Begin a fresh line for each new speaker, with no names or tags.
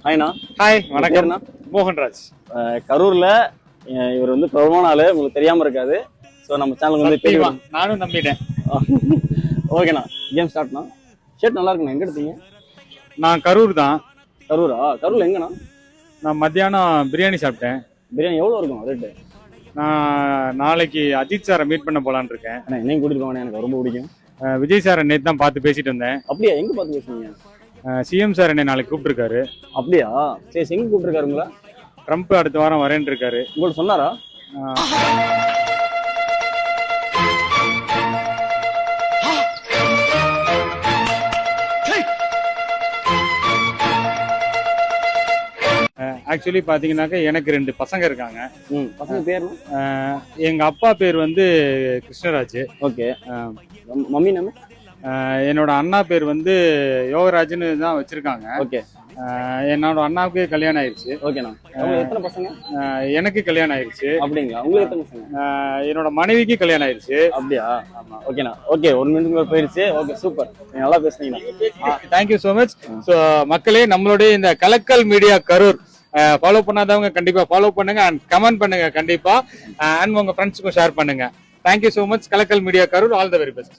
ஹாய்ண்ணா.
Hi, வணக்கம்.
பேருண்ணா?
மோகன்ராஜ்.
கரூர்ல இவர் வந்து பிரபலமான ஆளு, உங்களுக்கு தெரியாம இருக்காது. ஸோ நம்ம சேனலுக்கு வந்து
சத்தியமா நானும் நம்பிட்டேன்.
ஓகேண்ணா, கேம் ஸ்டார்ட்ண்ணா. ஷர்ட் நல்லா இருக்குண்ணா. எங்க எடுத்தீங்க?
நான் கரூர் தான்.
கரூரா? கரூர்ல எங்கண்ணா?
நான் மத்தியானம் பிரியாணி சாப்பிட்டேன்.
பிரியாணி எவ்வளோ இருக்கும் ரேட்டு?
நான் நாளைக்கு அஜித் சாரை மீட் பண்ண போலான்னு இருக்கேன்.
அண்ணா என்னையும் கூட்டிட்டு போங்க, எனக்கு ரொம்ப பிடிக்கும்.
விஜய் சாரை நேற்று தான் பார்த்து பேசிட்டு வந்தேன்.
அப்படியா? எங்க பார்த்து பேசுனீங்க?
சிஎம் சார் என்னை நாளைக்கு கூப்பிட்டுருக்காரு.
அப்படியா? சரி, எங்க கூப்பிட்டுருக்காருங்களா?
ட்ரம்ப் அடுத்த வாரம் வரேன்னு இருக்காரு.
உங்களுக்கு சொன்னாரா?
ஆக்சுவலி பார்த்தீங்கன்னாக்கா எனக்கு 2 பசங்க இருக்காங்க.
பசங்க பேர்?
எங்கள் அப்பா பேர் வந்து கிருஷ்ணராஜ்.
ஓகே. மம்மி நம்ம?
என்னோட அண்ணா பேர் வந்து யோகராஜ்னு தான் வச்சிருக்காங்க.
ஓகே.
என்னோட அண்ணாவுக்கு கல்யாணம் ஆயிடுச்சு.
ஓகேண்ணா. எத்தனை பசங்க?
எனக்கு கல்யாணம் ஆயிடுச்சு.
அப்படிங்களா? உங்களுக்கு எத்தனை பசங்க?
என்னோட மனைவிக்கு கல்யாணம் ஆயிடுச்சு.
அப்படியா? ஆமா. ஓகேண்ணா. ஓகே, 1 மினிட் போயிடுச்சு. ஓகே, சூப்பர், நல்லா பேசுனீங்கண்ணா.
Thank you so much. ஸோ மக்களே, நம்மளுடைய இந்த கலக்கல் மீடியா கரூர் ஃபாலோ பண்ணாதவங்க கண்டிப்பா ஃபாலோ பண்ணுங்க அண்ட் கமெண்ட் பண்ணுங்க கண்டிப்பா, அண்ட் உங்க ஃப்ரெண்ட்ஸுக்கும் ஷேர் பண்ணுங்க. Thank you so much. Kalakkal media Karur, all the very best.